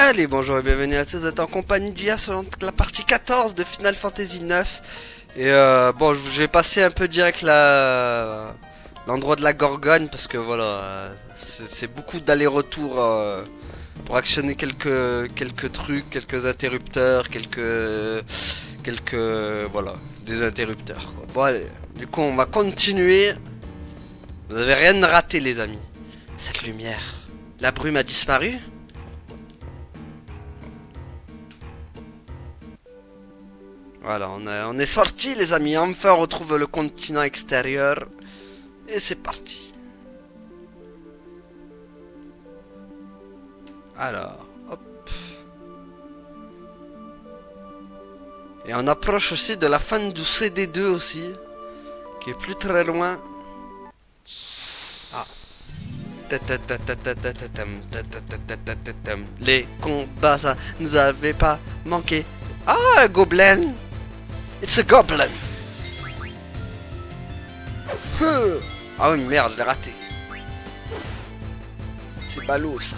Allez, bonjour et bienvenue à tous, vous êtes en compagnie d'IA sur la partie 14 de Final Fantasy 9. Et bon, je vais passer un peu direct l'endroit de la Gorgone parce que voilà, c'est beaucoup d'aller-retour pour actionner quelques trucs, quelques interrupteurs, voilà, des interrupteurs quoi. Bon allez, du coup on va continuer. Vous avez rien raté les amis. Cette lumière, la brume a disparu. Voilà, on est sorti les amis, enfin on retrouve le continent extérieur. Et c'est parti. Alors, hop. Et on approche aussi de la fin du CD2 aussi, qui est plus très loin. Ah. Les combats, ça nous avait pas manqué. Ah, un gobelin. It's a goblin. Ah oui, merde, je l'ai raté. C'est ballot, ça.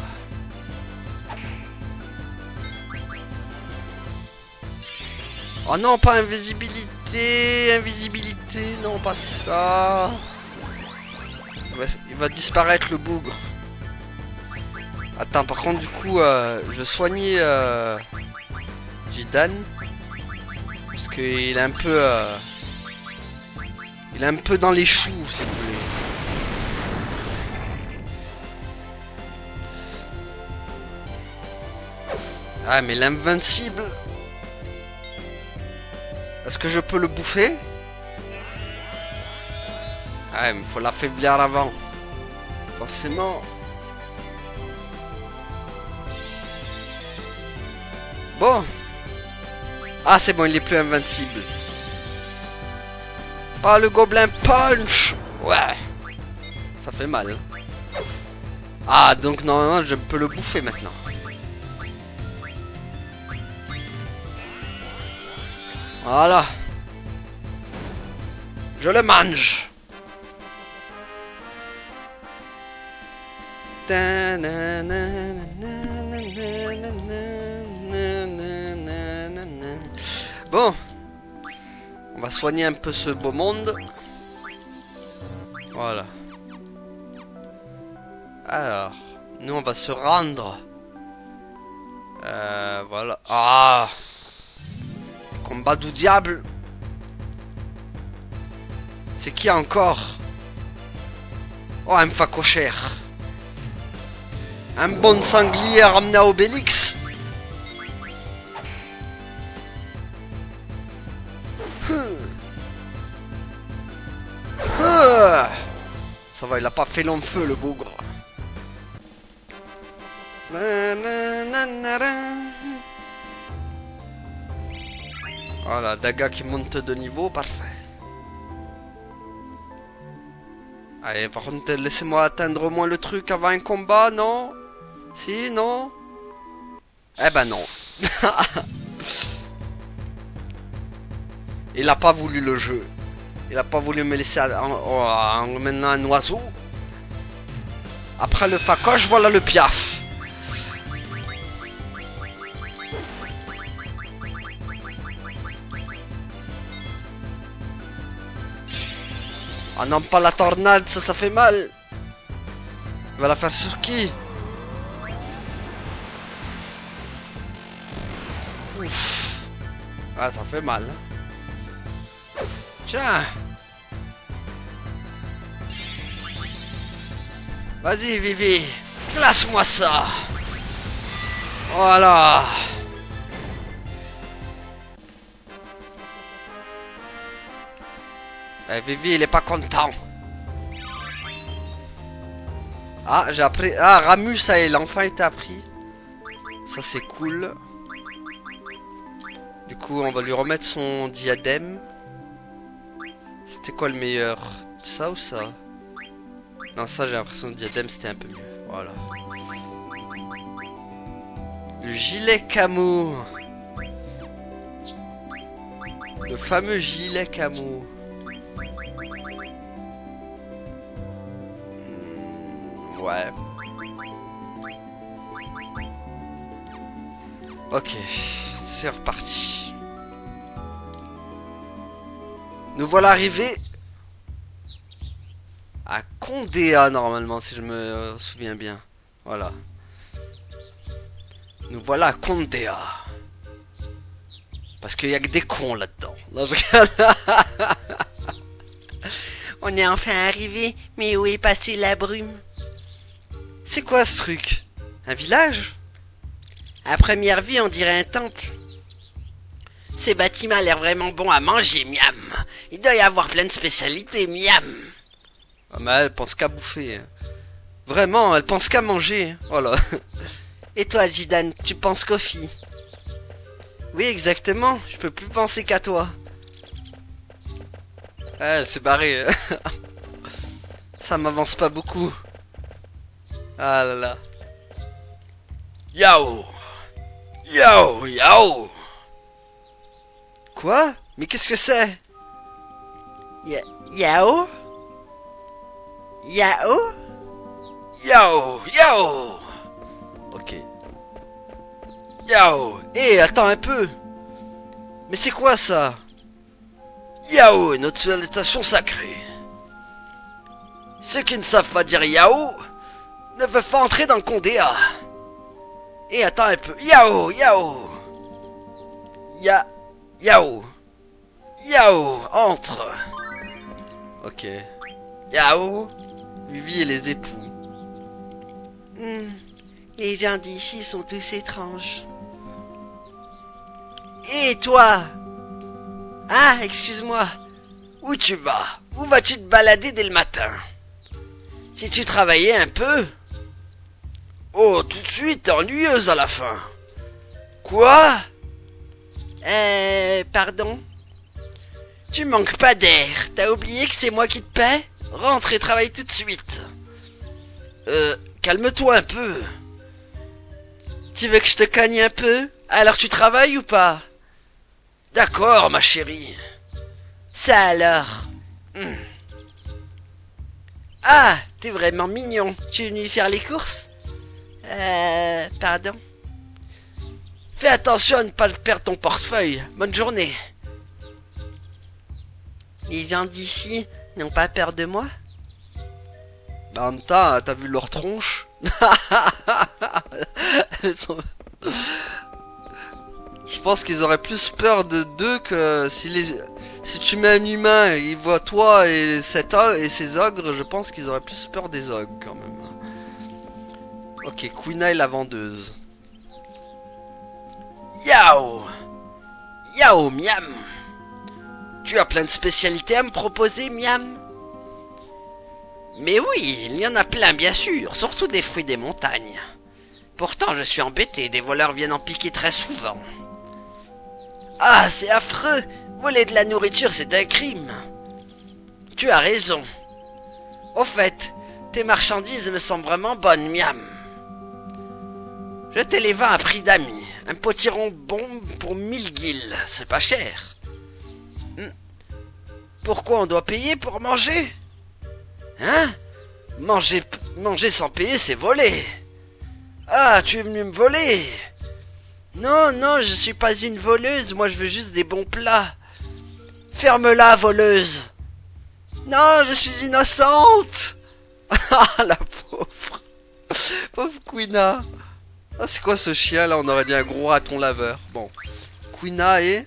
Oh non, pas invisibilité. Invisibilité, non, pas ça. Il va disparaître, le bougre. Attends, par contre, du coup, je soignais Jidan. Parce qu'il est un peu... il est un peu dans les choux, si vous voulez. Ah, mais l'invincible... Est-ce que je peux le bouffer? Ah, mais faut l'affaiblir avant. Forcément. Bon. Ah, c'est bon, il est plus invincible. Pas le gobelin punch. Ouais. Ça fait mal. Ah, donc normalement, je peux le bouffer maintenant. Voilà. Je le mange. Bon. On va soigner un peu ce beau monde. Voilà. Alors. Nous, on va se rendre. Voilà. Ah. Combat du diable. C'est qui encore? Oh, un facochère. Un bon sanglier ramené à Obélix. Ça va, il a pas fait long feu le bougre. Voilà, Daga qui monte de niveau, parfait. Allez, par contre, laissez-moi atteindre au moins le truc avant un combat, non? Si, non? Eh ben non. Il a pas voulu le jeu. Il a pas voulu me laisser en maintenant un oiseau. Après le facoche, voilà le piaf. Ah non, pas la tornade, ça fait mal. Il va la faire sur qui? Ouf. Ah, ça fait mal. Tiens. Vas-y, Vivi. Glace-moi ça. Voilà. Eh, Vivi, il est pas content. Ah, j'ai appris... Ah, Ramus, ça y est, l'enfant était appris. Ça, c'est cool. Du coup, on va lui remettre son diadème. C'était quoi le meilleur? Ça ou ça? Non, ça, j'ai l'impression que le diadème, c'était un peu mieux. Voilà. Le gilet camo. Le fameux gilet camo. Ouais. Ok, c'est reparti. Nous voilà arrivés à Condéa normalement, si je me souviens bien. Voilà. Nous voilà à Condéa. Parce qu'il y a que des cons là-dedans. Non, je regarde. On est enfin arrivé, mais où est passée la brume? C'est quoi ce truc? Un village? À première vue, on dirait un temple. Ces bâtiments a l'air vraiment bon à manger, miam. Il doit y avoir plein de spécialités, miam. Ah, mais elle pense qu'à bouffer. Vraiment, elle pense qu'à manger. Voilà. Et toi, Jidan, tu penses qu'aux filles? Oui, exactement. Je peux plus penser qu'à toi. Elle s'est barrée. Ça m'avance pas beaucoup. Ah là là. Yao. Yao, yao. Quoi? Mais qu'est-ce que c'est? Yao? Yao? Yao, yao. Ok. Yao. Hé, attends un peu. Mais c'est quoi ça? Yao est notre salutation sacrée. Ceux qui ne savent pas dire Yao ne peuvent pas entrer dans le Condéa. Et attends un peu. Yao, Yao. Yao. Yao, entre. Ok. Yao, Vivi et les époux. Les gens d'ici sont tous étranges. Et toi? Ah, excuse-moi. Où tu vas? Où vas-tu te balader dès le matin? Si tu travaillais un peu? Oh, tout de suite, t'es ennuyeuse à la fin. Quoi? Pardon? Tu manques pas d'air. T'as oublié que c'est moi qui te paie? Rentre et travaille tout de suite. Calme-toi un peu. Tu veux que je te cogne un peu? Alors tu travailles ou pas? D'accord, ma chérie. Ça alors? Ah, t'es vraiment mignon. Tu es venu faire les courses? Pardon? Fais attention à ne pas perdre ton portefeuille. Bonne journée. Les gens d'ici n'ont pas peur de moi? Bah en même temps, t'as vu leur tronche? Je pense qu'ils auraient plus peur de d'eux que si tu mets un humain et ils voient toi et ces ogres, je pense qu'ils auraient plus peur des ogres quand même. Ok, Quina est la vendeuse. Yao! Yao, miam! Tu as plein de spécialités à me proposer, miam? Mais oui, il y en a plein, bien sûr, surtout des fruits des montagnes. Pourtant, je suis embêté, des voleurs viennent en piquer très souvent. Ah, c'est affreux! Voler de la nourriture, c'est un crime. Tu as raison. Au fait, tes marchandises me semblent vraiment bonnes, miam. Je te les vends à prix d'amis. Un potiron bon pour 1000 guilles, c'est pas cher. Pourquoi on doit payer pour manger? Hein? Manger sans payer, c'est voler. Ah, tu es venu me voler? Non, non, je suis pas une voleuse, moi je veux juste des bons plats. Ferme-la, voleuse. Non, je suis innocente. Ah, la pauvre. Pauvre Quina. Ah, c'est quoi ce chien là? On aurait dit un gros raton laveur. Bon. Quina et...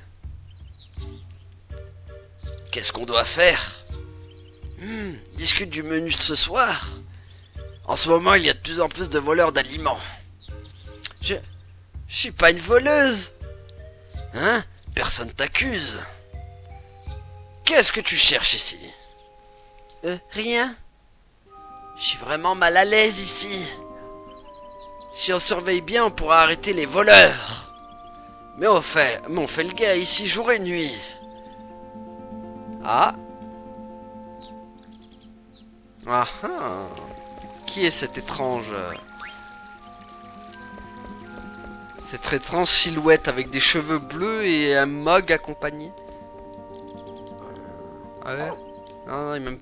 Qu'est-ce qu'on doit faire? Discute du menu de ce soir. En ce moment, il y a de plus en plus de voleurs d'aliments. Je suis pas une voleuse. Hein? Personne t'accuse. Qu'est-ce que tu cherches ici? Rien. Je suis vraiment mal à l'aise ici. Si on surveille bien, on pourra arrêter les voleurs. Mais on fait le gars ici jour et nuit. Ah. Ah ah. Qui est cette étrange... Cette étrange silhouette avec des cheveux bleus et un mug accompagné? Ah ouais? Non, non, il même...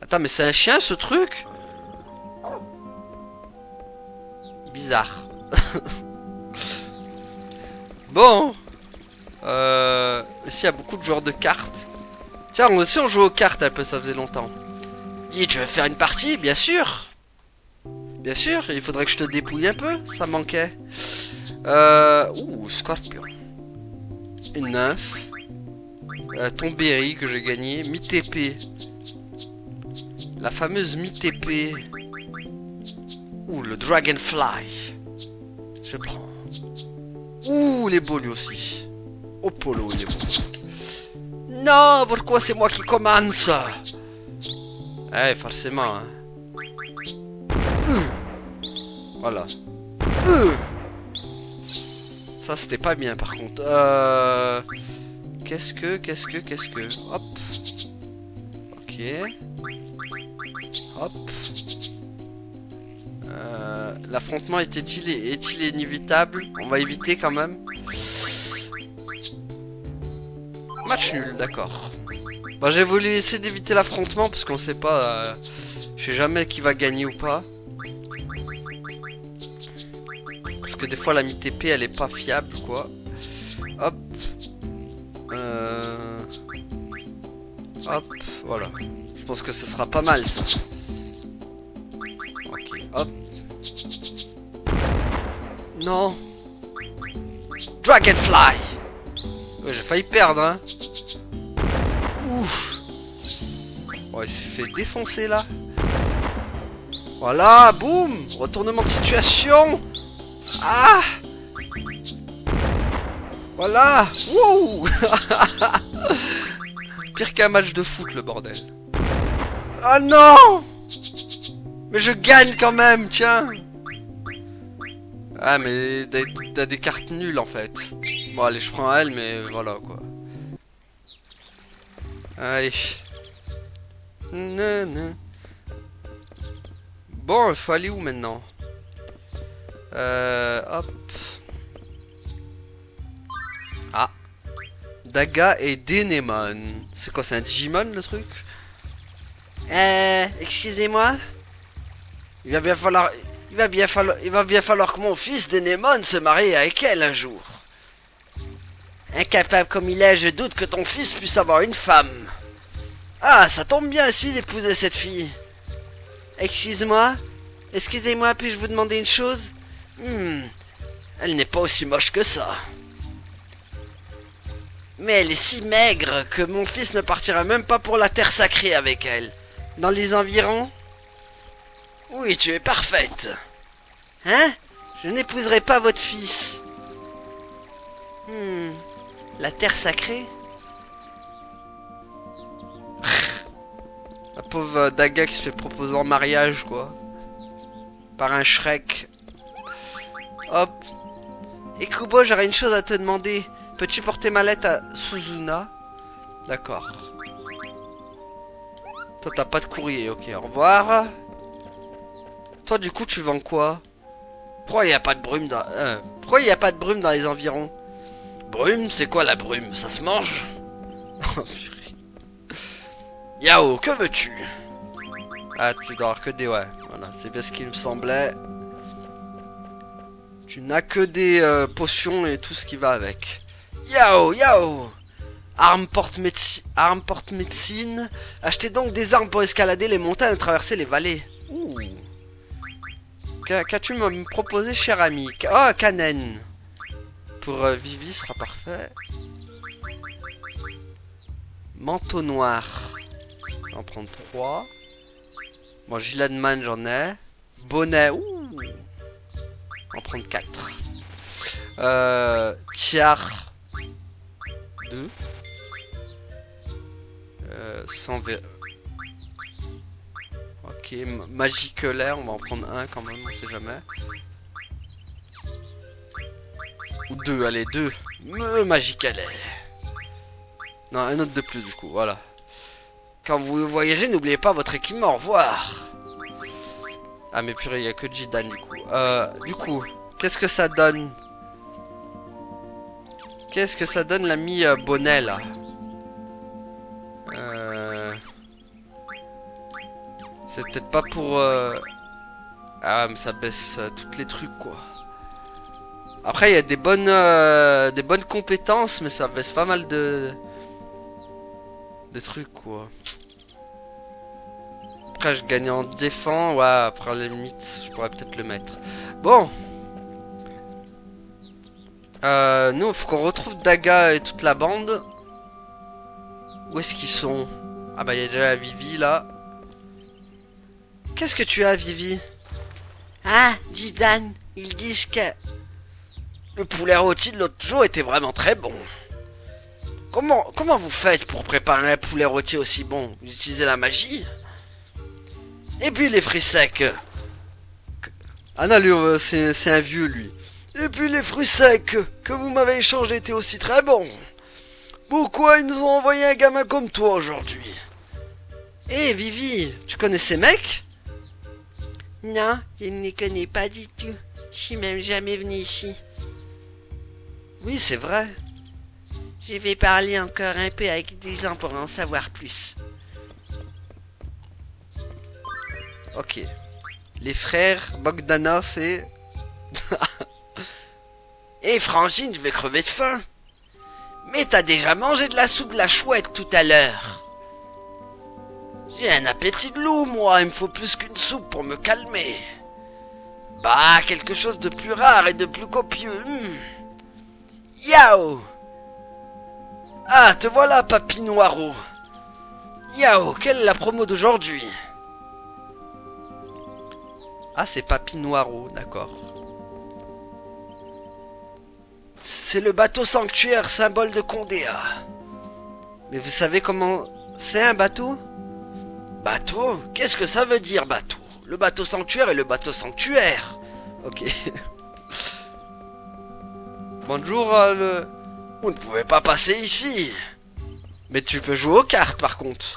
Attends, mais c'est un chien ce truc? Bizarre. Bon. Ici, il y a beaucoup de joueurs de cartes. Tiens, si on joue aux cartes un peu, ça faisait longtemps. Dis, tu veux faire une partie? Bien sûr. Bien sûr, il faudrait que je te dépouille un peu. Ça manquait. Ouh, Scorpion. Une nymphe. Tombéry que j'ai gagné. Mi-TP. La fameuse mi-TP. Ouh, le Dragonfly. Je prends. Ouh, il est beau lui aussi. Au polo, il est beau. Non, pourquoi c'est moi qui commence? Eh, forcément. Hein. Voilà. Ça, c'était pas bien, par contre. Qu'est-ce que... Hop. Ok. Hop. L'affrontement est-il inévitable? On va éviter quand même. Match nul, d'accord. Bah, j'ai voulu essayer d'éviter l'affrontement parce qu'on sait pas. Je sais jamais qui va gagner ou pas. Parce que des fois la mi-TP elle est pas fiable quoi. Hop. Hop, voilà. Je pense que ce sera pas mal ça. Ok, hop. Non. Dragonfly. Ouais, j'ai failli perdre hein. Ouf. Oh, il s'est fait défoncer là. Voilà, boum. Retournement de situation. Ah. Voilà. Wouh. Pire qu'un match de foot le bordel. Ah non. Mais je gagne quand même, tiens. Ah mais t'as des cartes nulles en fait. Bon allez, je prends elle mais voilà quoi. Allez. Non. Bon, il faut aller où maintenant? Hop. Ah. Daga et Denemon. C'est quoi, c'est un Digimon le truc? Excusez-moi. Il va bien falloir que mon fils Denemon se marie avec elle un jour. Incapable comme il est, je doute que ton fils puisse avoir une femme. Ah, ça tombe bien s'il épousait cette fille. Excusez-moi, puis-je vous demander une chose? Elle n'est pas aussi moche que ça. Mais elle est si maigre que mon fils ne partira même pas pour la terre sacrée avec elle. Dans les environs? Oui, tu es parfaite. Hein? Je n'épouserai pas votre fils. La terre sacrée? La pauvre Daga qui se fait proposer en mariage, quoi. Par un Shrek. Hop. Et Kubo, j'aurais une chose à te demander. Peux-tu porter ma lettre à Suzuna? D'accord. Toi, t'as pas de courrier. Ok, au revoir. Toi, du coup, tu vends quoi? Pourquoi il n'y a pas de brume dans... pourquoi il n'y a pas de brume dans les environs? Brume? C'est quoi la brume? Ça se mange? Oh, purée. Yao, que veux-tu? Ah, tu dois avoir que des... Ouais, voilà, c'est bien ce qu'il me semblait. Tu n'as que des potions et tout ce qui va avec. Yao! Armes porte-médecine. Achetez donc des armes pour escalader les montagnes et traverser les vallées. Ouh. Qu'as-tu me proposé, cher ami? Oh, Kanen. Pour Vivi sera parfait. Manteau noir. Je vais en prendre 3. Bon, gilet de man, j'en ai. Bonnet. Ouh. Je vais en prendre 4. Tiare. 2. Sans ver... Ok, Magicolaire, on va en prendre un quand même, on sait jamais. Ou 2, allez, 2. Magicolaire. Non, un autre de plus du coup, voilà. Quand vous voyagez, n'oubliez pas votre équipement, au revoir. Ah mais purée, il n'y a que Jidan du coup. Qu'est-ce que ça donne? Qu'est-ce que ça donne la mi-bonnet là? C'est peut-être pas pour... Ah mais ça baisse toutes les trucs quoi. Après, il y a des bonnes compétences, mais ça baisse pas mal de trucs, quoi. Après, je gagne en défense. Ouais, après, à la limite, je pourrais peut-être le mettre. Bon. Nous, il faut qu'on retrouve Daga et toute la bande. Où est-ce qu'ils sont? Ah bah, il y a déjà la Vivi, là. Qu'est-ce que tu as, Vivi? Ah, dit Dan. Ils disent que le poulet rôti de l'autre jour était vraiment très bon. Comment vous faites pour préparer un poulet rôti aussi bon? Vous utilisez la magie? Et puis les fruits secs. Ah non, lui, c'est un vieux, lui. Et puis les fruits secs que vous m'avez échangés étaient aussi très bons. Pourquoi ils nous ont envoyé un gamin comme toi aujourd'hui? Hé, Vivi, tu connais ces mecs? Non, je ne les connais pas du tout. Je suis même jamais venu ici. Oui, c'est vrai. Je vais parler encore un peu avec des gens pour en savoir plus. Ok. Les frères Bogdanov et... Hé, Frangine, je vais crever de faim. Mais t'as déjà mangé de la soupe de la chouette tout à l'heure. J'ai un appétit de loup, moi. Il me faut plus qu'une soupe pour me calmer. Bah, quelque chose de plus rare et de plus copieux. Yao! Ah, te voilà, Papy Noiro. Yao, quelle est la promo d'aujourd'hui? Ah, c'est Papy Noiro, d'accord. C'est le bateau sanctuaire, symbole de Condéa. Mais vous savez comment c'est un bateau? Bateau? Qu'est-ce que ça veut dire, bateau? Le bateau sanctuaire et le bateau sanctuaire. Ok. Bonjour, le... Vous ne pouvez pas passer ici. Mais tu peux jouer aux cartes, par contre.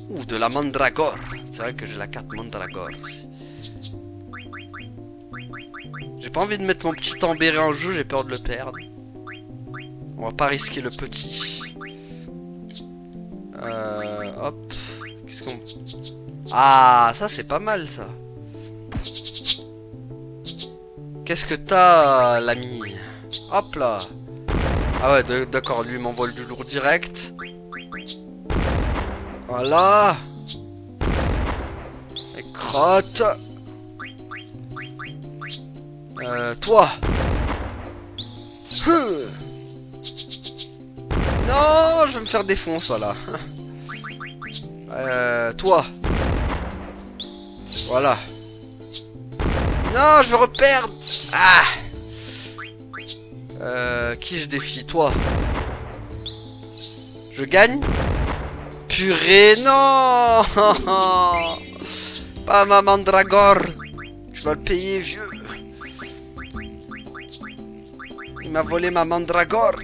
Ouh, de la mandragore. C'est vrai que j'ai la carte mandragore aussi. J'ai pas envie de mettre mon petit tambéré en jeu, j'ai peur de le perdre. On va pas risquer le petit. Hop. Qu'est-ce qu'on... Ah, ça c'est pas mal, ça. Qu'est-ce que t'as, l'ami? Hop là. Ah ouais, d'accord, lui m'envole du lourd direct. Voilà. Et crotte. Toi. Non, je vais me faire défoncer, voilà. Toi. Voilà. Non, je veux reperdre. Ah. Qui je défie? Toi. Je gagne? Purée, non. Pas ma mandragore. Tu vas le payer, vieux. Il m'a volé ma mandragore.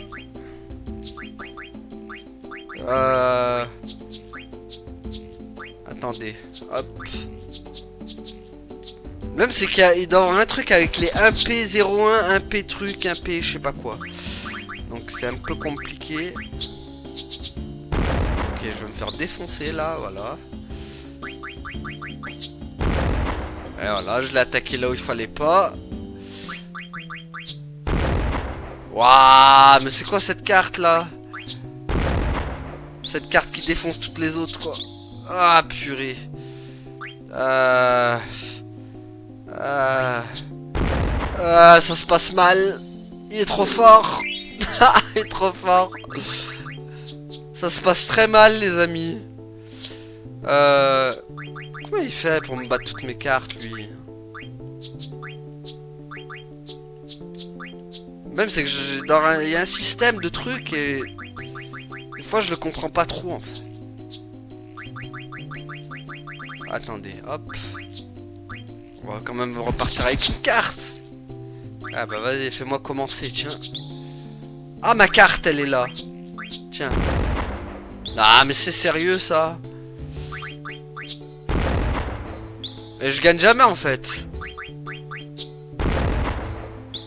Attendez. Hop. Même c'est qu'il doit y avoir un truc avec les 1P01, 1P truc, 1P je sais pas quoi. Donc c'est un peu compliqué. Ok, je vais me faire défoncer là, voilà. Et voilà, je l'ai attaqué là où il fallait pas. Waouh, mais c'est quoi cette carte là? Cette carte qui défonce toutes les autres quoi. Ah purée. Ça se passe mal. Il est trop fort. Il est trop fort. Ça se passe très mal les amis. Comment il fait pour me battre toutes mes cartes lui? Même c'est que il y a un système de trucs et des fois je le comprends pas trop en fait. Attendez, hop. On va quand même repartir avec une carte. Ah bah vas-y, fais-moi commencer, tiens. Ah ma carte elle est là. Tiens. Ah mais c'est sérieux ça. Et je gagne jamais en fait.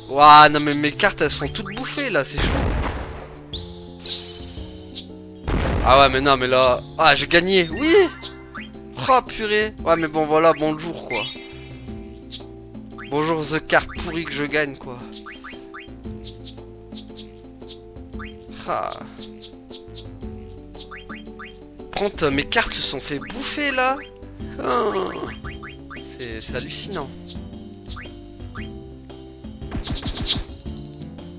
Ouah non mais mes cartes elles sont toutes bouffées là, c'est chaud. Ah ouais mais non mais là... Ah j'ai gagné, oui. Oh purée. Ouais mais bon voilà, bonjour quoi. Bonjour The Carte pourri que je gagne, quoi. Ah. Prante, mes cartes se sont fait bouffer, là. Oh. C'est hallucinant.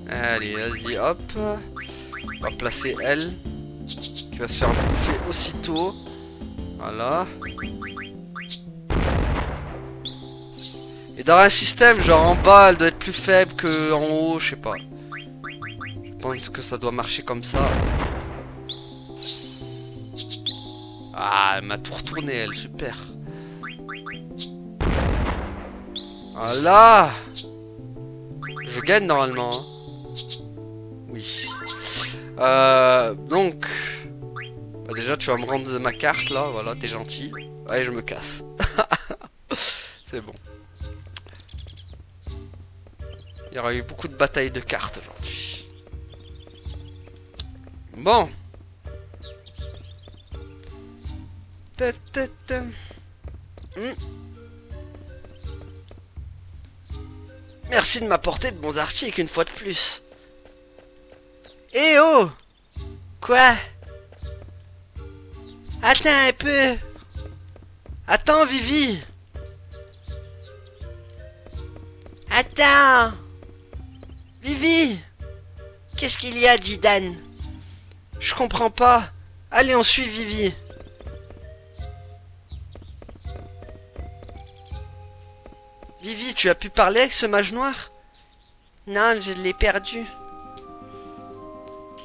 Allez, vas-y, hop. On va placer elle. Qui va se faire bouffer aussitôt. Voilà. Et dans un système, genre en bas, elle doit être plus faible que en haut, je sais pas. Je pense que ça doit marcher comme ça. Ah, elle m'a tout retourné, elle, super. Voilà. Je gagne normalement. Hein. Oui. Donc... Bah déjà, tu vas me rendre ma carte, là. Voilà, t'es gentil. Ouais, je me casse. C'est bon. Il y aura eu beaucoup de batailles de cartes aujourd'hui. Bon. Merci de m'apporter de bons articles une fois de plus. Eh oh! Quoi? Attends un peu. Attends, Vivi. Attends. Vivi. Qu'est-ce qu'il y a, dit Dan? Je comprends pas. Allez, on suit Vivi. Vivi, tu as pu parler avec ce mage noir? Non, je l'ai perdu.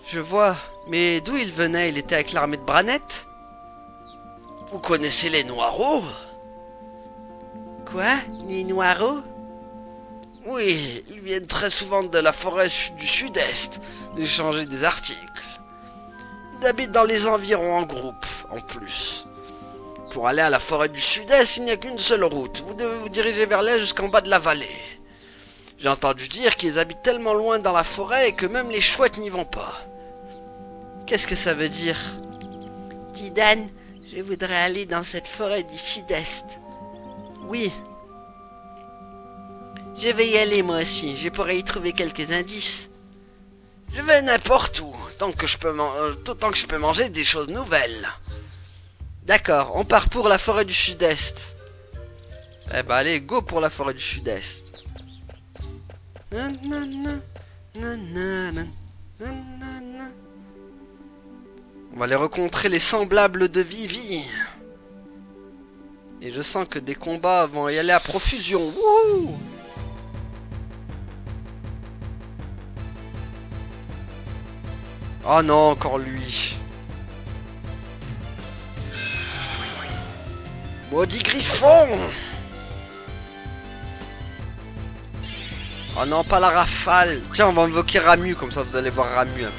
Je vois. Mais d'où il venait? Il était avec l'armée de Branette? Vous connaissez les Noireaux? Quoi? Les Noireaux? Oui, ils viennent très souvent de la forêt du sud-est, échanger des articles. Ils habitent dans les environs en groupe, en plus. Pour aller à la forêt du sud-est, il n'y a qu'une seule route. Vous devez vous diriger vers l'est jusqu'en bas de la vallée. J'ai entendu dire qu'ils habitent tellement loin dans la forêt que même les chouettes n'y vont pas. Qu'est-ce que ça veut dire? Dis Dan, je voudrais aller dans cette forêt du sud-est. Oui. Je vais y aller moi aussi, je pourrais y trouver quelques indices. Je vais n'importe où, tant que je peux manger des choses nouvelles. D'accord, on part pour la forêt du sud-est. Eh ben allez, go pour la forêt du sud-est. On va aller rencontrer les semblables de Vivi. Et je sens que des combats vont y aller à profusion. Wouhou! Oh non, encore lui. Maudit griffon! Oh non, pas la rafale. Tiens, on va invoquer Ramu, comme ça vous allez voir Ramu un peu.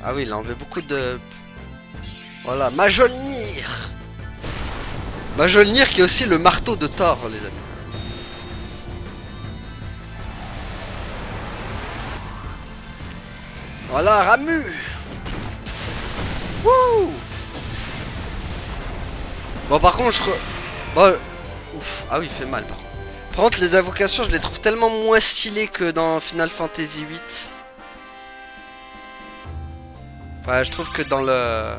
Ah oui, il a enlevé beaucoup de... Voilà, Mjolnir. Mjolnir qui est aussi le marteau de Thor, les amis. Voilà, Ramu. Wouh. Bon, par contre, bon, ouf. Ah oui, il fait mal, par contre. Par contre, les invocations, je les trouve tellement moins stylées que dans Final Fantasy VIII. Enfin, je trouve que dans le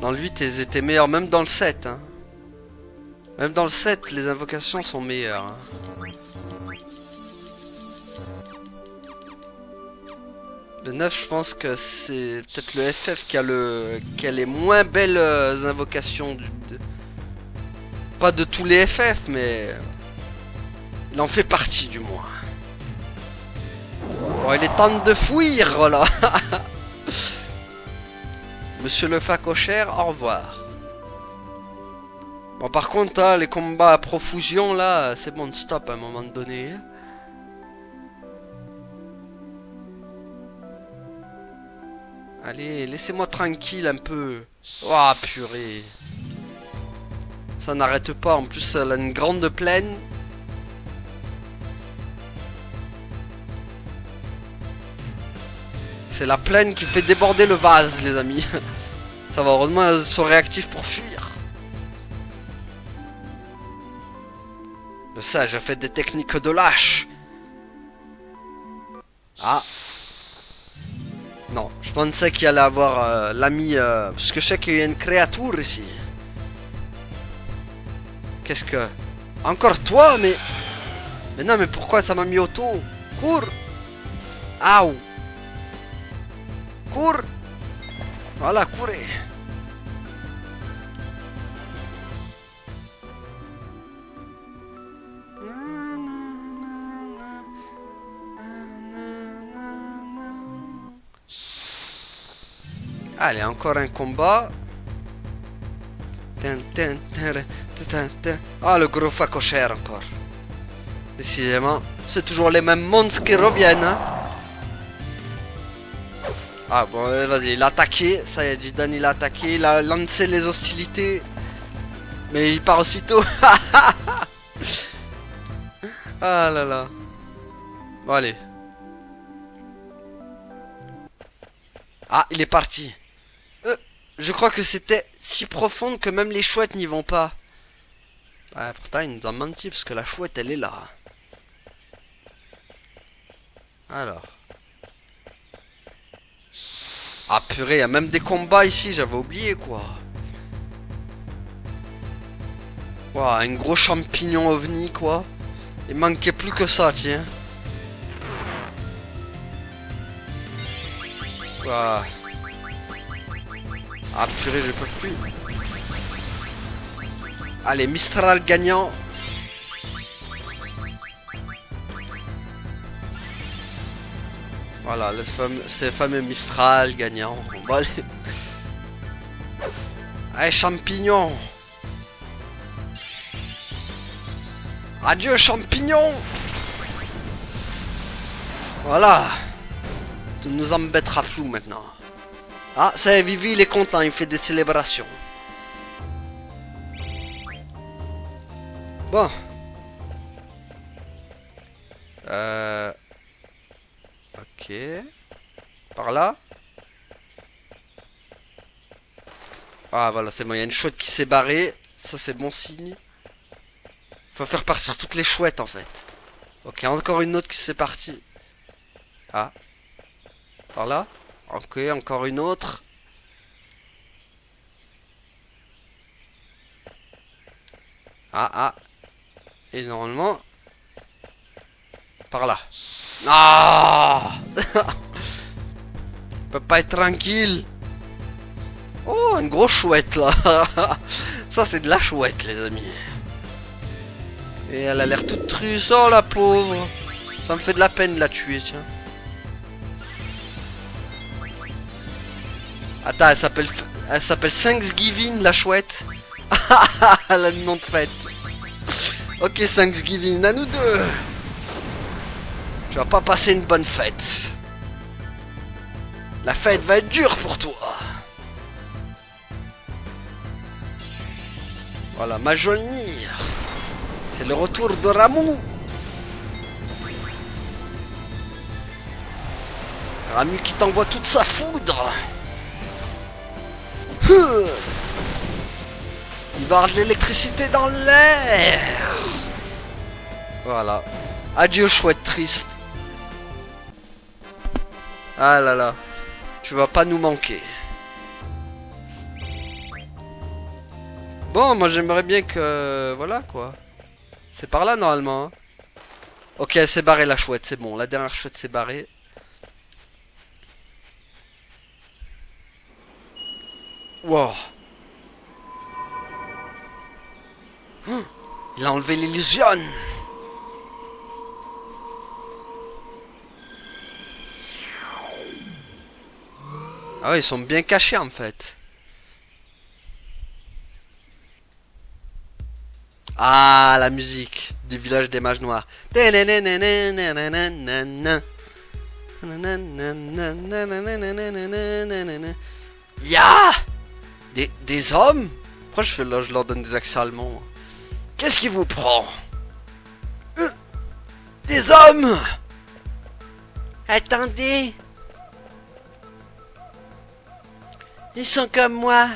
8, elles étaient meilleures, même dans le 7. Hein. Même dans le 7, les invocations sont meilleures. Hein. Le 9, je pense que c'est peut-être le FF qui a les moins belles invocations. Pas de tous les FF, mais il en fait partie du moins. Bon, il est temps de fuir, voilà. Monsieur le facochère, au revoir. Bon, par contre, hein, les combats à profusion, là, c'est bon, stop à un moment donné. Allez, laissez-moi tranquille un peu. Oh, purée. Ça n'arrête pas, en plus, elle a une grande plaine. C'est la plaine qui fait déborder le vase, les amis. Ça va, heureusement, ils sont réactifs pour fuir. Le sage a fait des techniques de lâche. Ah. Non, je pensais qu'il allait avoir l'ami... parce que je sais qu'il y a une créature ici. Qu'est-ce que... Encore toi, mais... Mais non, mais pourquoi ça m'a mis auto? Cours. Aouh. Cours. Voilà, courez. Allez, encore un combat. Ah, le gros facochère encore. Décidément, c'est toujours les mêmes monstres qui reviennent. Hein. Ah bon, vas-y, il a attaqué. Ça y est, Jidan, il a attaqué. Il a lancé les hostilités. Mais il part aussitôt. Ah là là. Bon, allez. Ah, il est parti. Je crois que c'était si profonde que même les chouettes n'y vont pas. Ouais, pourtant, il nous a menti parce que la chouette, elle est là. Alors. Ah purée, il y a même des combats ici, j'avais oublié quoi. Wow, un gros champignon ovni quoi. Il manquait plus que ça, tiens. Wow. Ah purée, je peux plus. Allez, Mistral gagnant. Voilà, c'est le fameux Mistral gagnant. Bon, allez. Allez, champignon. Adieu, champignon. Voilà. Tu ne nous embêteras plus maintenant. Ah, ça y est, Vivi, il est content, il fait des célébrations. Bon. Ok. Par là. Ah, voilà, c'est bon, il y a une chouette qui s'est barrée. Ça, c'est bon signe. Faut faire partir toutes les chouettes, en fait. Ok, encore une autre qui s'est partie. Ah. Par là. Ok, encore une autre. Ah, ah. Et normalement... Par là. Ah. On peut pas être tranquille. Oh, une grosse chouette, là. Ça, c'est de la chouette, les amis. Et elle a l'air toute truce. Oh, la pauvre. Ça me fait de la peine de la tuer, tiens. Attends, elle s'appelle Thanksgiving, la chouette. Elle a le nom de fête. Ok, Thanksgiving, à nous deux. Tu vas pas passer une bonne fête. La fête va être dure pour toi. Voilà, Majolnir. C'est le retour de Ramu. Ramu qui t'envoie toute sa foudre. Il va y avoir de l'électricité dans l'air. Voilà. Adieu, chouette triste. Ah là là. Tu vas pas nous manquer. Bon, moi j'aimerais bien que... Voilà quoi. C'est par là normalement. Hein. Ok, elle s'est barrée la chouette, c'est bon. La dernière chouette s'est barrée. Wow. Oh, il a enlevé l'illusion. Ah ouais, ils sont bien cachés en fait. Ah, la musique du village des mages noirs. Ya des hommes. Pourquoi je leur donne des accents allemands? Qu'est-ce qui vous prend? Des hommes. Attendez. Ils sont comme moi.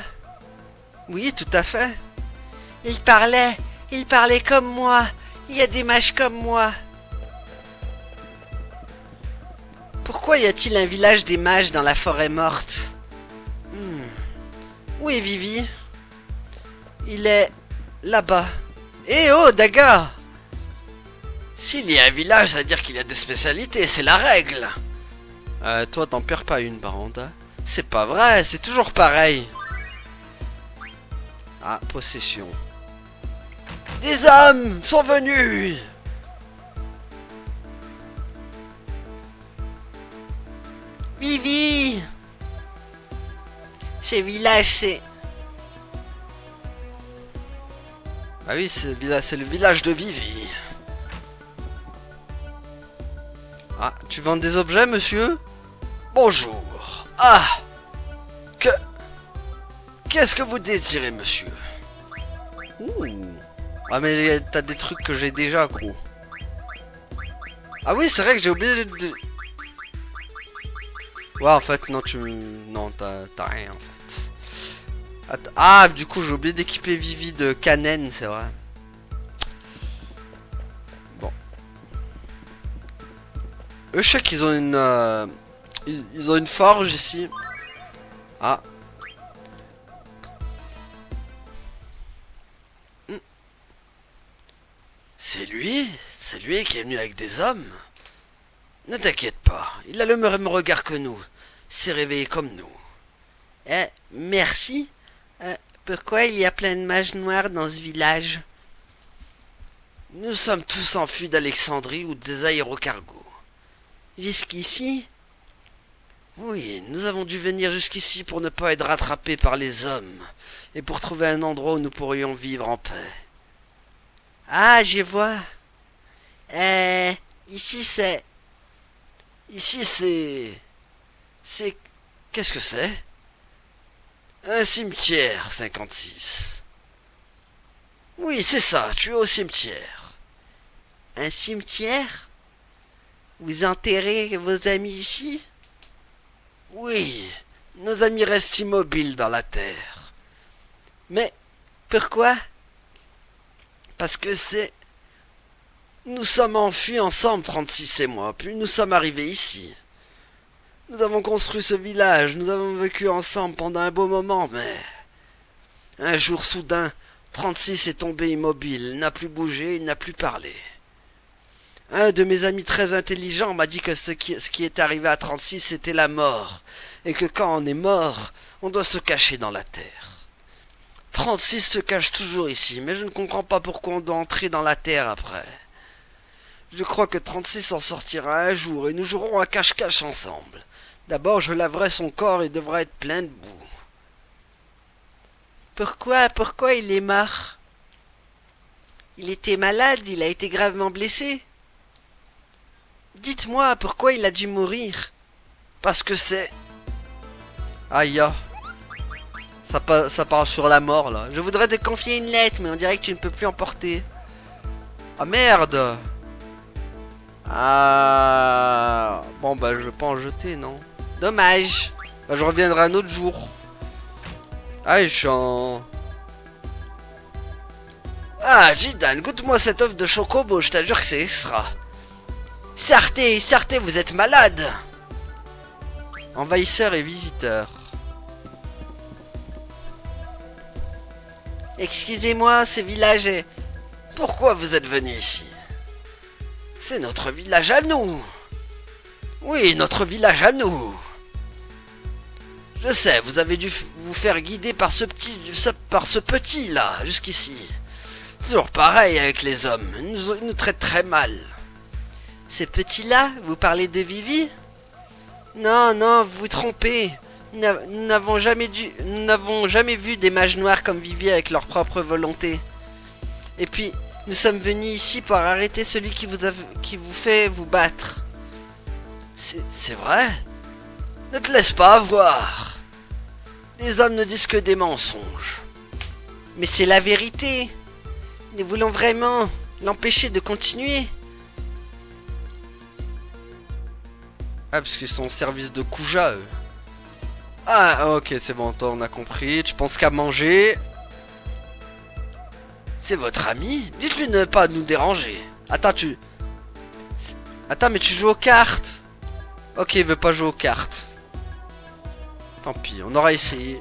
Oui, tout à fait. Ils parlaient comme moi. Il y a des mages comme moi. Pourquoi y a-t-il un village des mages dans la forêt morte? Où est Vivi? Il est là-bas. Eh oh, Daga! S'il y a un village, ça veut dire qu'il y a des spécialités, c'est la règle. Toi, t'en perds pas une, par contre. Hein. C'est pas vrai, c'est toujours pareil. Ah, possession. Des hommes sont venus! Vivi! Ce village, c'est... Ah oui, c'est le village de Vivi. Ah, tu vends des objets, monsieur? Bonjour. Ah! Qu'est-ce que vous désirez, monsieur? Ouh. Ah, mais t'as des trucs que j'ai déjà, gros. Ah oui, c'est vrai que j'ai oublié de... Ouais, en fait, non, non, t'as rien, en fait. Ah, du coup, j'ai oublié d'équiper Vivi de Canen, c'est vrai. Bon. Eux, je sais qu'ils ont une... ils ont une forge, ici. Ah. C'est lui qui est venu avec des hommes? Ne t'inquiète pas, il a le même regard que nous. S'est réveillé comme nous. Merci. Pourquoi il y a plein de mages noirs dans ce village? Nous sommes tous enfuis d'Alexandrie ou des aérocargos. Jusqu'ici? Oui, nous avons dû venir jusqu'ici pour ne pas être rattrapés par les hommes et pour trouver un endroit où nous pourrions vivre en paix. Ah, je vois. Ici c'est... Ici c'est... Qu'est-ce que c'est? Un cimetière, 56. Oui, c'est ça, tu es au cimetière. Un cimetière? Vous enterrez vos amis ici? Oui, nos amis restent immobiles dans la terre. Mais pourquoi? Parce que c'est... Nous sommes enfuis ensemble, 36 et moi, puis nous sommes arrivés ici. Nous avons construit ce village, nous avons vécu ensemble pendant un beau moment, mais... Un jour soudain, 36 est tombé immobile, il n'a plus bougé, il n'a plus parlé. Un de mes amis très intelligents m'a dit que ce qui est arrivé à 36 c'était la mort, et que quand on est mort, on doit se cacher dans la terre. 36 se cache toujours ici, mais je ne comprends pas pourquoi on doit entrer dans la terre après. Je crois que 36 en sortira un jour, et nous jouerons à cache-cache ensemble. D'abord, je laverai son corps et devra être plein de boue. Pourquoi il est mort? Il était malade, il a été gravement blessé. Dites-moi, pourquoi il a dû mourir? Parce que c'est... Aïe, ça parle sur la mort, là. Je voudrais te confier une lettre, mais on dirait que tu ne peux plus en porter. Ah, merde! Ah... Bon, bah, je vais pas en jeter, non? Dommage. Bah, je reviendrai un autre jour. Ah, je suis en... Ah, Jidan, goûte-moi cette offre de chocobo, je t'assure que c'est extra. Sortez, vous êtes malade. Envahisseur et visiteur. Excusez-moi, ce village est... Pourquoi vous êtes venu ici? C'est notre village à nous. Oui, notre village à nous. Je sais, vous avez dû vous faire guider par ce petit là, jusqu'ici. Toujours pareil avec les hommes, ils nous traitent très mal. Ces petits-là, vous parlez de Vivi? Non, vous vous trompez. Nous n'avons jamais vu des mages noirs comme Vivi avec leur propre volonté. Et puis, nous sommes venus ici pour arrêter celui qui vous fait vous battre. C'est vrai? Ne te laisse pas avoir. Les hommes ne disent que des mensonges. Mais c'est la vérité. Nous voulons vraiment l'empêcher de continuer. Ah, parce qu'ils sont au service de Kuja, eux. Ah, ok, c'est bon, toi, on a compris. Tu penses qu'à manger. C'est votre ami? Dites-lui de ne pas nous déranger. Attends, Attends, mais tu joues aux cartes? Ok, il veut pas jouer aux cartes. Tant pis, on aura essayé.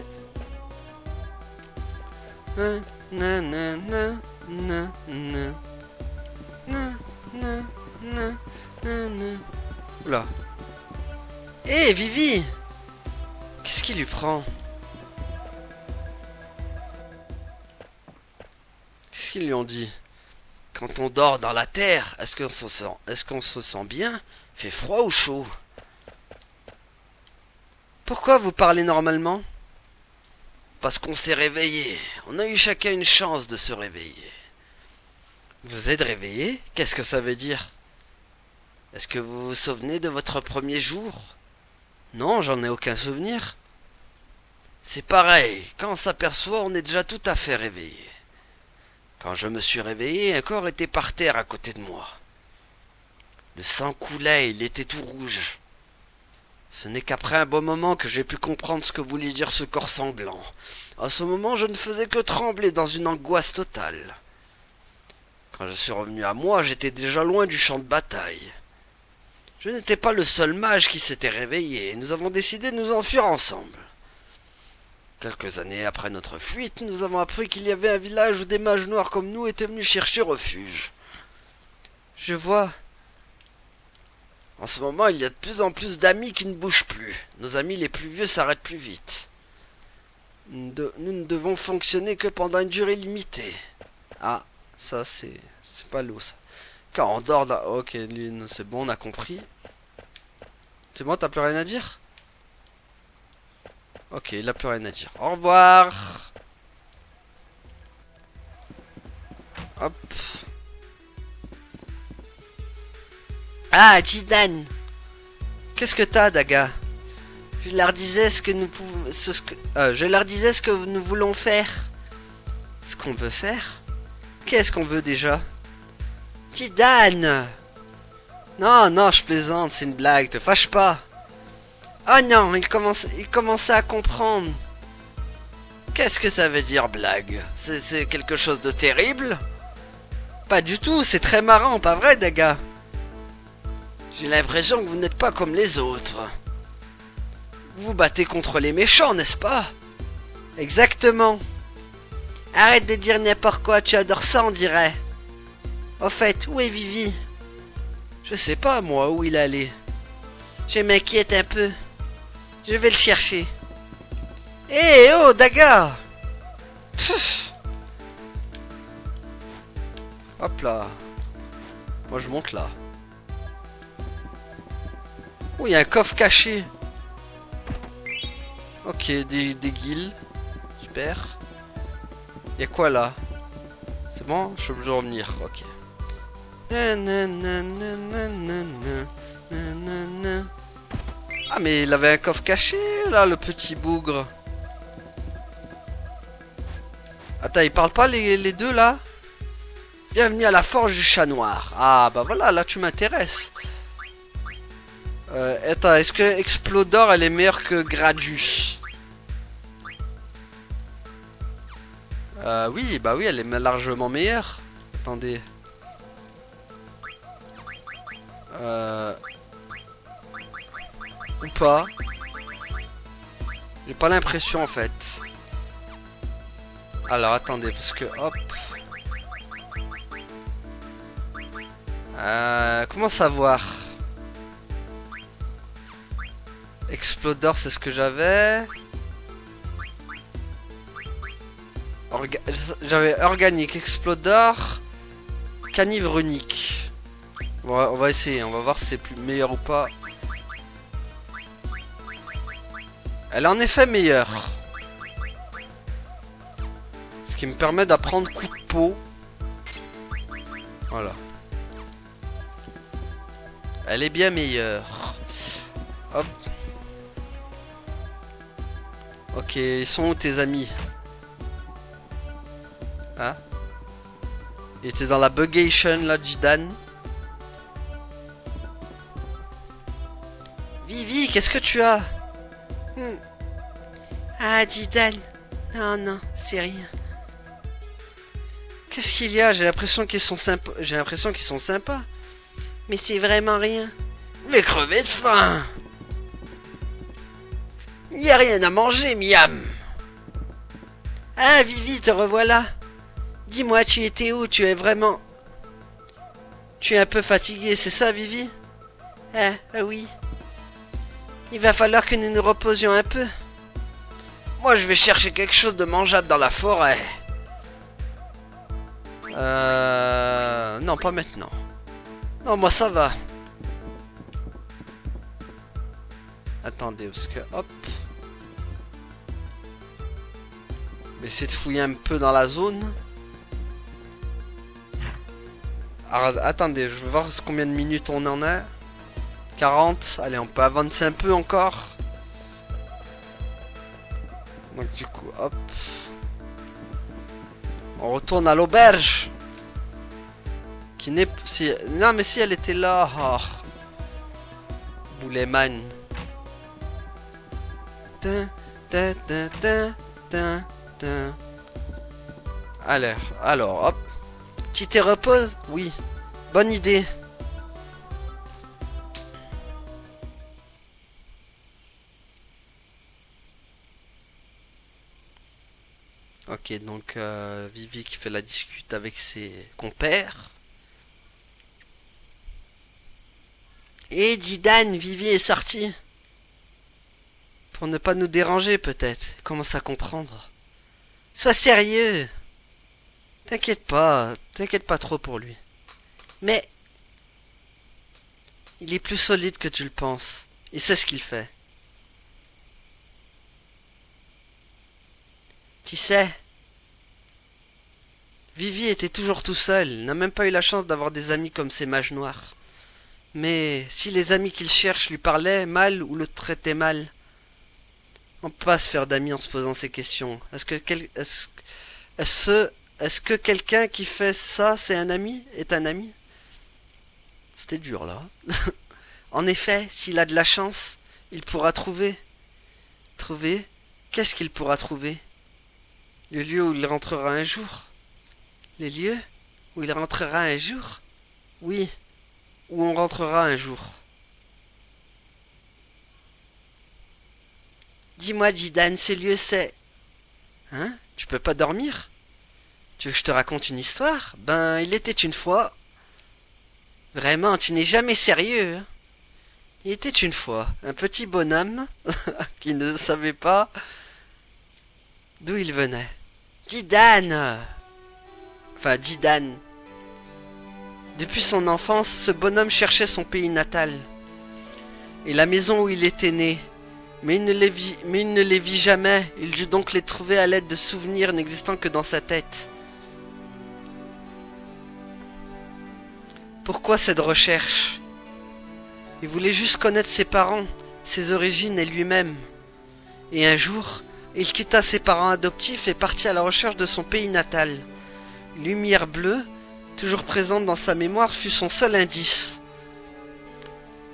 Na, na, na, na, na, na. Na, na, na, na, na. Oula. Hé, Vivi! Qu'est-ce qui lui prend? Qu'est-ce qu'ils lui ont dit? Quand on dort dans la terre, est-ce qu'on se sent bien? Fait froid ou chaud? Pourquoi vous parlez normalement? Parce qu'on s'est réveillé. On a eu chacun une chance de se réveiller. Vous êtes réveillé? Qu'est-ce que ça veut dire? Est-ce que vous vous souvenez de votre premier jour? Non, j'en ai aucun souvenir. C'est pareil, quand on s'aperçoit, on est déjà tout à fait réveillé. Quand je me suis réveillé, un corps était par terre à côté de moi. Le sang coulait, il était tout rouge. Ce n'est qu'après un bon moment que j'ai pu comprendre ce que voulait dire ce corps sanglant. À ce moment, je ne faisais que trembler dans une angoisse totale. Quand je suis revenu à moi, j'étais déjà loin du champ de bataille. Je n'étais pas le seul mage qui s'était réveillé, et nous avons décidé de nous enfuir ensemble. Quelques années après notre fuite, nous avons appris qu'il y avait un village où des mages noirs comme nous étaient venus chercher refuge. Je vois. En ce moment, il y a de plus en plus d'amis qui ne bougent plus. Nos amis les plus vieux s'arrêtent plus vite. Nous ne devons fonctionner que pendant une durée limitée. Ah, ça c'est pas lourd ça. Quand on dort là... Ok, lui, c'est bon, on a compris. C'est bon, t'as plus rien à dire? Ok, il a plus rien à dire. Au revoir. Hop. Ah, Jidan. Qu'est-ce que t'as, Daga? Je leur disais ce que nous pouvons... je leur disais ce que nous voulons faire. Ce qu'on veut faire? Qu'est-ce qu'on veut déjà? Jidan! Non, non, je plaisante, c'est une blague, te fâche pas. Oh non, il commençait à comprendre. Qu'est-ce que ça veut dire, blague? C'est quelque chose de terrible? Pas du tout, c'est très marrant, pas vrai, Daga? J'ai l'impression que vous n'êtes pas comme les autres. Vous vous battez contre les méchants, n'est-ce pas? Exactement. Arrête de dire n'importe quoi, tu adores ça, on dirait. Au fait, où est Vivi? Je sais pas, moi, où il allait. Je m'inquiète un peu. Je vais le chercher. Hé, oh, Daga! Pfff. Hop là. Moi, je monte là. Oh, il y a un coffre caché. Ok, des guilds. Super. Il y a quoi là? C'est bon? Je peux revenir. Ok. Ah, mais il avait un coffre caché là, le petit bougre. Attends, ils parlent pas les deux là? Bienvenue à la forge du chat noir. Ah bah voilà, là tu m'intéresses. Attends, est-ce que Explodor elle est meilleure que Gradius? Oui, bah oui, elle est largement meilleure. Attendez. Ou pas. J'ai pas l'impression en fait. Alors attendez, parce que hop. Comment savoir? Explodor, c'est ce que j'avais. J'avais organique, Explodor, canivre runique. On va essayer, on va voir si c'est plus meilleur ou pas. Elle est en effet meilleure. Ce qui me permet d'apprendre coup de peau. Voilà. Elle est bien meilleure. Hop. Ok, ils sont où tes amis? Hein? Il était dans la bugation là, Jidan. Vivi, qu'est-ce que tu as? Ah, dis Dan. Non, non, c'est rien. Qu'est-ce qu'il y a? J'ai l'impression qu'ils sont sympas. J'ai l'impression qu'ils sont sympas. Mais c'est vraiment rien. Mais crever de faim. Il n'y a rien à manger, Miam. Ah, Vivi, te revoilà. Dis-moi, tu étais où? Tu es vraiment... Tu es un peu fatigué, c'est ça, Vivi? Ah oui. Il va falloir que nous nous reposions un peu. Moi, je vais chercher quelque chose de mangeable dans la forêt. Non, pas maintenant. Non, moi, ça va. Attendez, parce que... Hop. Je vais essayer de fouiller un peu dans la zone. Alors, attendez, je vais voir combien de minutes on en a. 40. Allez, on peut avancer un peu encore. Donc du coup, hop. On retourne à l'auberge. Qui n'est... Si... Non, mais si elle était là. Oh. Bouleman. Alors, hop. Tu te reposes? Oui. Bonne idée. Ok, donc Vivi qui fait la discute avec ses compères. Et dis Dan, Vivi est sortie. Pour ne pas nous déranger peut-être. Commence à comprendre. Sois sérieux. T'inquiète pas trop pour lui. Mais il est plus solide que tu le penses. Il sait ce qu'il fait. Tu sais, Vivi était toujours tout seul, n'a même pas eu la chance d'avoir des amis comme ces mages noirs. Mais si les amis qu'il cherche lui parlaient mal ou le traitaient mal, on peut pas se faire d'amis en se posant ces questions. Est-ce que quelqu'un qui fait ça, c'est un ami? Est un ami? C'était dur là. En effet, s'il a de la chance, il pourra trouver. Trouver? Qu'est-ce qu'il pourra trouver? Le lieu où il rentrera un jour? Les lieux où il rentrera un jour? Oui, où on rentrera un jour. Dis-moi, Jidan, ce lieu c'est... Hein? Tu peux pas dormir? Tu veux que je te raconte une histoire? Ben, il était une fois... Vraiment, tu n'es jamais sérieux. Hein? Il était une fois un petit bonhomme qui ne savait pas d'où il venait. Jidan! Enfin, Jidan. Depuis son enfance, ce bonhomme cherchait son pays natal et la maison où il était né. Mais il ne les vit jamais. Il dut donc les trouver à l'aide de souvenirs n'existant que dans sa tête. Pourquoi cette recherche? Il voulait juste connaître ses parents, ses origines et lui-même. Et un jour, il quitta ses parents adoptifs et partit à la recherche de son pays natal. Une lumière bleue, toujours présente dans sa mémoire, fut son seul indice.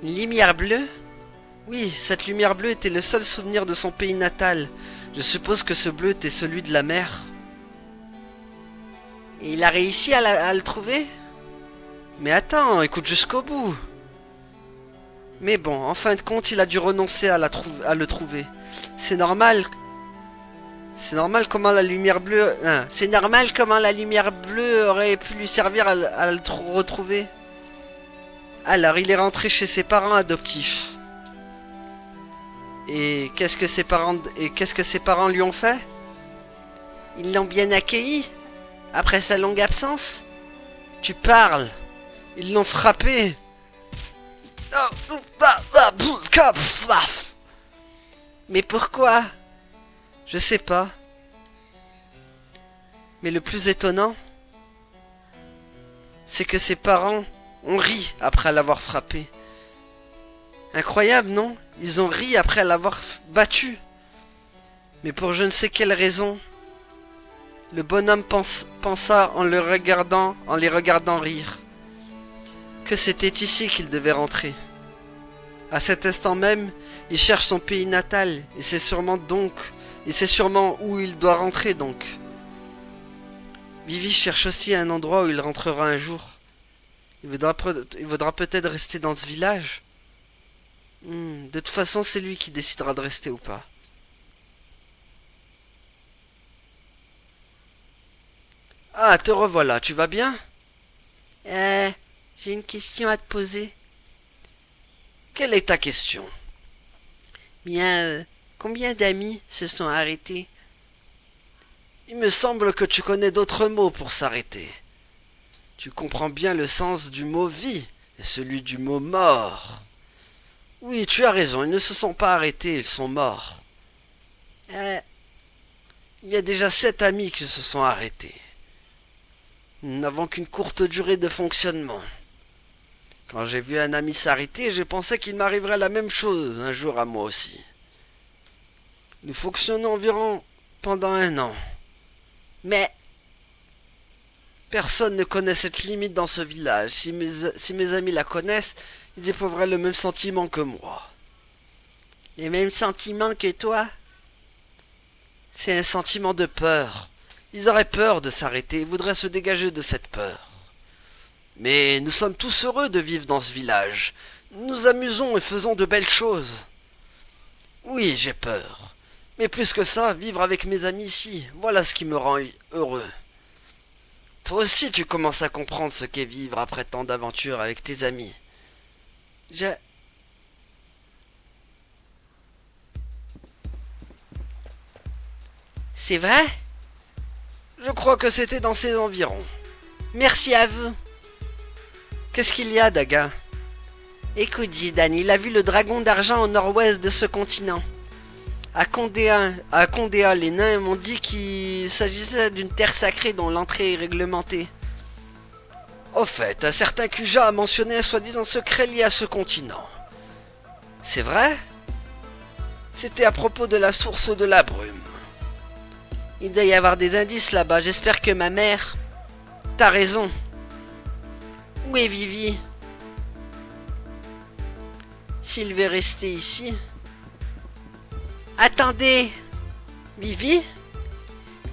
Une lumière bleue? Oui, cette lumière bleue était le seul souvenir de son pays natal. Je suppose que ce bleu était celui de la mer. Et il a réussi à le trouver? Mais attends, écoute jusqu'au bout. Mais bon, en fin de compte, il a dû renoncer à le trouver. C'est normal. C'est normal comment la lumière bleue... Hein, c'est normal comment la lumière bleue aurait pu lui servir à le retrouver. Alors, il est rentré chez ses parents adoptifs. Et qu'est-ce que ses parents lui ont fait? Ils l'ont bien accueilli après sa longue absence? Tu parles. Ils l'ont frappé. Mais pourquoi? Je sais pas. Mais le plus étonnant, c'est que ses parents ont ri après l'avoir frappé. Incroyable, non? Ils ont ri après l'avoir battu. Mais pour je ne sais quelle raison, le bonhomme pensa en les regardant rire, que c'était ici qu'il devait rentrer. À cet instant même, il cherche son pays natal, et c'est sûrement donc Il sait sûrement où il doit rentrer donc. Vivi cherche aussi un endroit où il rentrera un jour. Il voudra peut-être rester dans ce village. De toute façon, c'est lui qui décidera de rester ou pas. Ah, te revoilà, tu vas bien? J'ai une question à te poser. Quelle est ta question? Bien, combien d'amis se sont arrêtés? Il me semble que tu connais d'autres mots pour s'arrêter. Tu comprends bien le sens du mot vie et celui du mot mort. Oui, tu as raison, ils ne se sont pas arrêtés, ils sont morts. Il y a déjà 7 amis qui se sont arrêtés. Nous n'avons qu'une courte durée de fonctionnement. Quand j'ai vu un ami s'arrêter, j'ai pensé qu'il m'arriverait la même chose un jour à moi aussi. Nous fonctionnons environ pendant 1 an. Mais personne ne connaît cette limite dans ce village. Si mes amis la connaissent, ils éprouveraient le même sentiment que moi. Les mêmes sentiments que toi? C'est un sentiment de peur. Ils auraient peur de s'arrêter, ils voudraient se dégager de cette peur. Mais nous sommes tous heureux de vivre dans ce village. Nous nous amusons et faisons de belles choses. Oui, j'ai peur. Mais plus que ça, vivre avec mes amis ici, voilà ce qui me rend heureux. Toi aussi tu commences à comprendre ce qu'est vivre après tant d'aventures avec tes amis. Je... C'est vrai? Je crois que c'était dans ces environs. Merci à vous. Qu'est-ce qu'il y a, Daga? Écoute, Jidan, il a vu le dragon d'argent au nord-ouest de ce continent. À Condéa, les nains m'ont dit qu'il s'agissait d'une terre sacrée dont l'entrée est réglementée. Au fait, un certain Kuja a mentionné un soi-disant secret lié à ce continent. C'est vrai? C'était à propos de la source de la brume. Il doit y avoir des indices là-bas, j'espère que ma mère... T'as raison. Où est Vivi? S'il veut rester ici... Attendez! Vivi?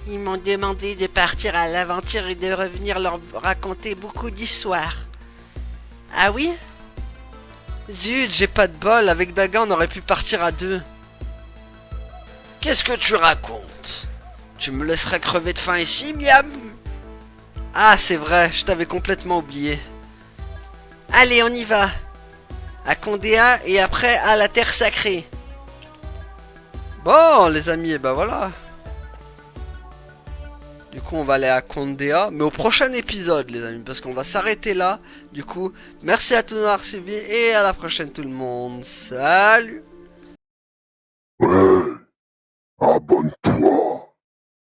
Ils m'ont demandé de partir à l'aventure et de revenir leur raconter beaucoup d'histoires. Ah oui? Zut, j'ai pas de bol, avec Daga on aurait pu partir à 2. Qu'est-ce que tu racontes? Tu me laisserais crever de faim ici, miam? Ah, c'est vrai, je t'avais complètement oublié. Allez, on y va. À Condéa et après à la Terre Sacrée. Bon, les amis, et ben voilà. Du coup, on va aller à Condéa, mais au prochain épisode, les amis, parce qu'on va s'arrêter là. Du coup, merci à tous d'avoir suivi et à la prochaine tout le monde. Salut! Ouais, abonne-toi.